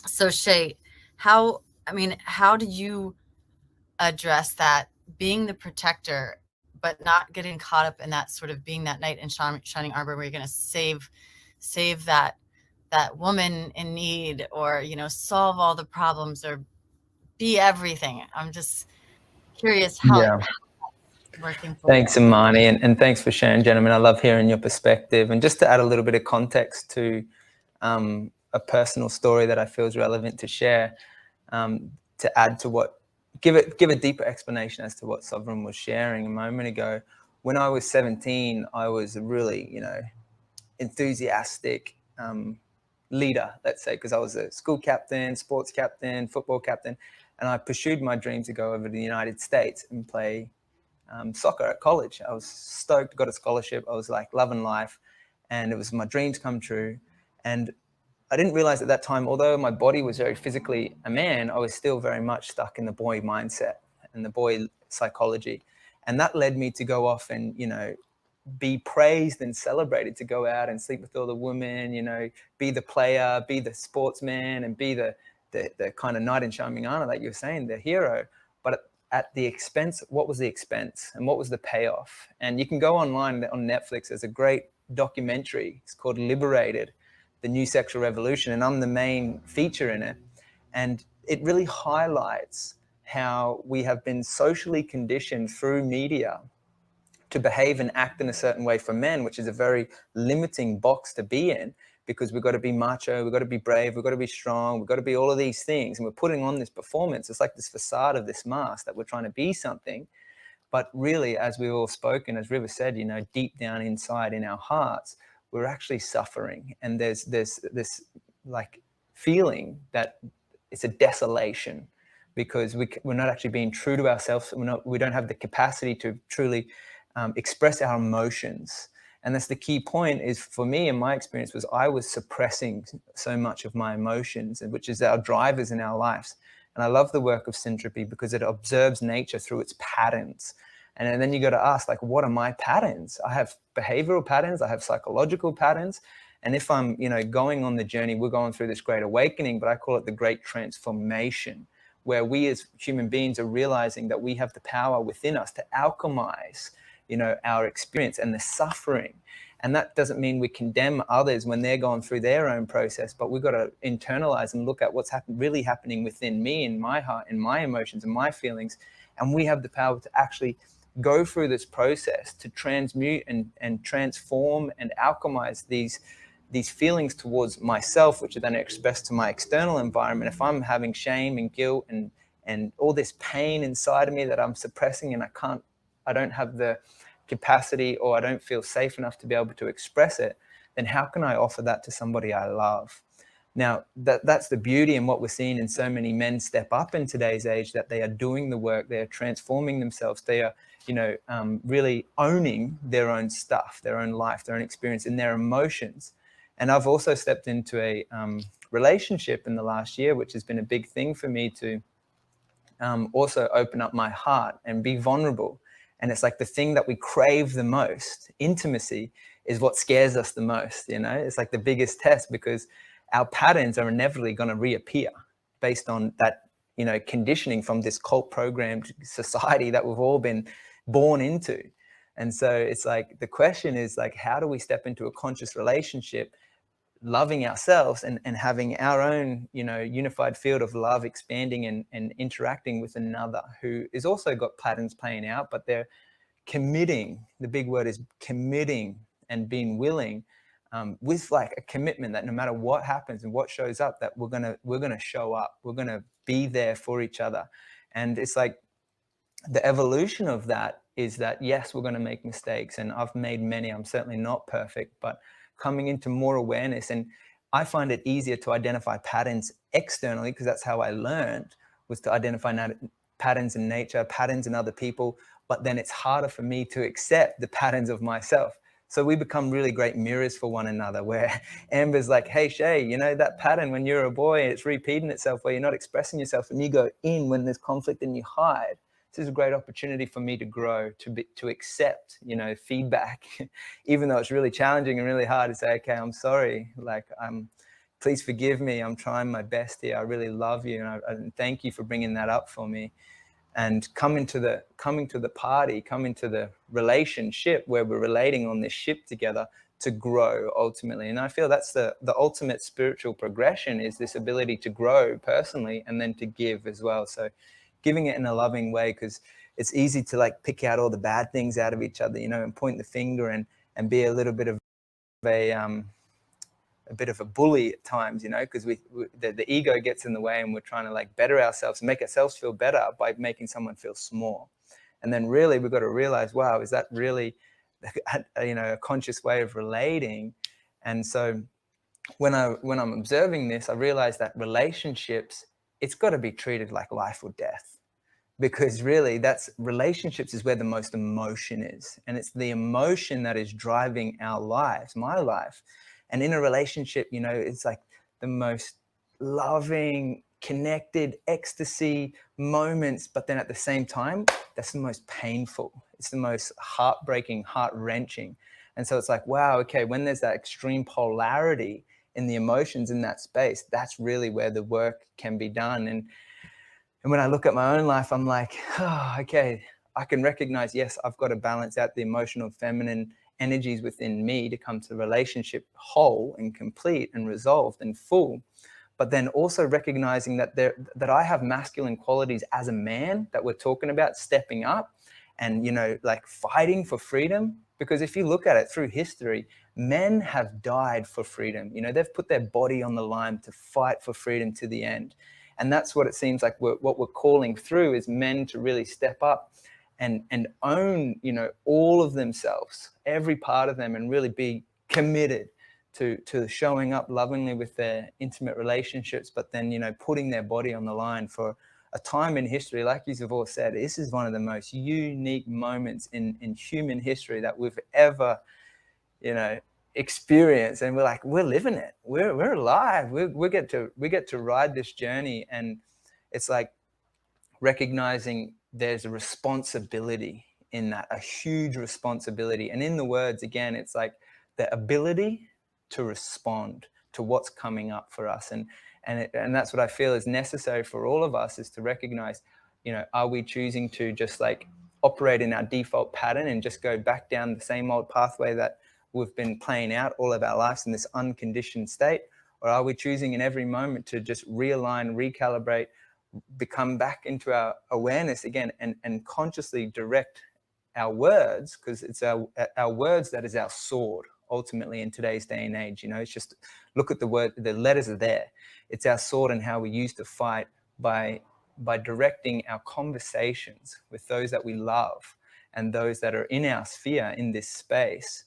So Shay, how did you address that, being the protector, but not getting caught up in that sort of being that knight in shining armor where you're going to save that woman in need, or solve all the problems, or be everything. I'm just curious how Yeah. working for you. Thanks, Imani, and thanks for sharing, gentlemen. I love hearing your perspective. And just to add a little bit of context to a personal story that I feel is relevant to share, to add to give a deeper explanation as to what Sovereign was sharing a moment ago. When I was 17, I was a really, enthusiastic leader, let's say, because I was a school captain, sports captain, football captain, and I pursued my dream to go over to the United States and play soccer at college. I was stoked, got a scholarship. I was like loving life, and it was my dreams come true. And I didn't realize at that time, although my body was very physically a man, I was still very much stuck in the boy mindset and the boy psychology. And that led me to go off and, be praised and celebrated, to go out and sleep with all the women, be the player, be the sportsman, and be the kind of knight in shining armor that you're saying, the hero. But at the expense, what was the expense and what was the payoff? And you can go online on Netflix. There's a great documentary. It's called Liberated, the New Sexual Revolution, and I'm the main feature in it. And it really highlights how we have been socially conditioned through media to behave and act in a certain way for men, which is a very limiting box to be in, because we've got to be macho, we've got to be brave, we've got to be strong, we've got to be all of these things. And we're putting on this performance. It's like this facade of this mask that we're trying to be something. But really, as we've all spoken, as River said, deep down inside in our hearts, we're actually suffering. And there's this like feeling that it's a desolation, because we're not actually being true to ourselves. We don't have the capacity to truly express our emotions. And that's the key point. Is for me, in my experience, was I was suppressing so much of my emotions, which is our drivers in our lives. And I love the work of syntropy because it observes nature through its patterns. And then you got to ask, like, what are my patterns? I have behavioral patterns, I have psychological patterns. And if I'm, going on the journey, we're going through this great awakening, but I call it the great transformation, where we as human beings are realizing that we have the power within us to alchemize, our experience and the suffering. And that doesn't mean we condemn others when they're going through their own process, but we've got to internalize and look at what's really happening within me, in my heart, in my emotions and my feelings. And we have the power to actually go through this process to transmute and transform and alchemize these feelings towards myself, which are then expressed to my external environment. If I'm having shame and guilt and all this pain inside of me that I'm suppressing, and I don't have the capacity, or I don't feel safe enough to be able to express it, then how can I offer that to somebody I love? Now, that's the beauty in what we're seeing in so many men step up in today's age, that they are doing the work, they are transforming themselves, they are, really owning their own stuff, their own life, their own experience, and their emotions. And I've also stepped into a relationship in the last year, which has been a big thing for me to also open up my heart and be vulnerable. And it's like the thing that we crave the most. Intimacy is what scares us the most. It's like the biggest test, because our patterns are inevitably going to reappear based on that, conditioning from this cult programmed society that we've all been born into. And so it's like, the question is like, how do we step into a conscious relationship, loving ourselves and having our own, unified field of love, expanding and interacting with another who is also got patterns playing out, but they're committing. The big word is committing, and being willing, with like a commitment that no matter what happens and what shows up, that we're gonna show up. We're gonna be there for each other. And it's like the evolution of that is that, yes, we're going to make mistakes, and I've made many. I'm certainly not perfect, but coming into more awareness, and I find it easier to identify patterns externally, because that's how I learned, was to identify patterns in nature, patterns in other people. But then it's harder for me to accept the patterns of myself. So we become really great mirrors for one another, where Amber's like, hey, Shay, that pattern when you're a boy, it's repeating itself where you're not expressing yourself, and you go in when there's conflict and you hide. This is a great opportunity for me to grow, to accept, feedback, even though it's really challenging and really hard to say, okay, I'm sorry, like I'm please forgive me. I'm trying my best here. I really love you. And thank you for bringing that up for me. And coming to the party, coming to the relationship where we're relating on this ship together to grow ultimately. And I feel that's the ultimate spiritual progression, is this ability to grow personally and then to give as well. So giving it in a loving way, because it's easy to like pick out all the bad things out of each other, you know, and point the finger and be a little bit of a bit of a bully at times, you know, because the ego gets in the way and we're trying to like better ourselves, make ourselves feel better by making someone feel small. And then really we've got to realize, wow, is that really, you know, a conscious way of relating? And so when I'm observing this, I realize that relationships, it's got to be treated like life or death. Because really that's relationships is where the most emotion is. And it's the emotion that is driving our lives, my life. And in a relationship, you know, it's like the most loving, connected, ecstasy moments. But then at the same time, that's the most painful. It's the most heartbreaking, heart-wrenching. And so it's like, wow, okay, when there's that extreme polarity in the emotions in that space, that's really where the work can be done. And when I look at my own life, I'm like, oh, okay, I can recognize, yes, I've got to balance out the emotional feminine energies within me to come to the relationship whole and complete and resolved and full. But then also recognizing that that I have masculine qualities as a man that we're talking about stepping up and, you know, like fighting for freedom. Because if you look at it through history, men have died for freedom. You know, they've put their body on the line to fight for freedom to the end. And that's what it seems like what we're calling through is men to really step up and own, you know, all of themselves, every part of them, and really be committed to showing up lovingly with their intimate relationships, but then, you know, putting their body on the line for a time in history. Like you've all said, this is one of the most unique moments in human history that we've ever, you know, experience. And we're living it, we're alive, we get to ride this journey. And it's like recognizing there's a responsibility in that, a huge responsibility. And in the words, again, it's like the ability to respond to what's coming up for us. And that's what I feel is necessary for all of us, is to recognize, you know, are we choosing to just like operate in our default pattern and just go back down the same old pathway that we've been playing out all of our lives in this unconditioned state? Or are we choosing in every moment to just realign, recalibrate, become back into our awareness again, and consciously direct our words? Because it's our words that is our sword ultimately in today's day and age. You know, it's just look at the word, the letters are there. It's our sword and how we use to fight by directing our conversations with those that we love and those that are in our sphere in this space.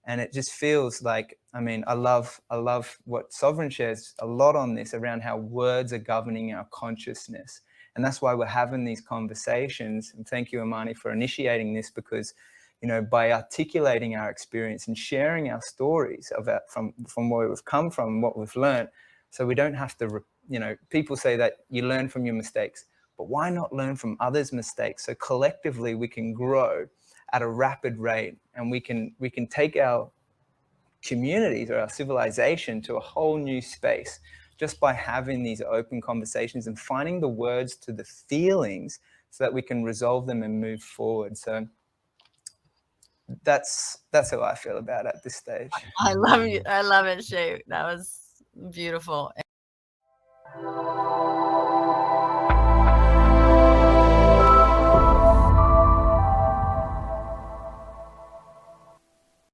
And it just feels like, I mean, I love what Souvereign shares a lot on this, around how words are governing our consciousness. And that's why we're having these conversations. And thank you, Imani, for initiating this, because, you know, by articulating our experience and sharing our stories of that from where we've come from and what we've learned, so we don't have to, you know, people say that you learn from your mistakes, but why not learn from others' mistakes? So collectively we can grow at a rapid rate, and we can take our communities or our civilization to a whole new space just by having these open conversations and finding the words to the feelings so that we can resolve them and move forward. So that's how I feel about it at this stage. I love you. I love it, Shay. That was beautiful.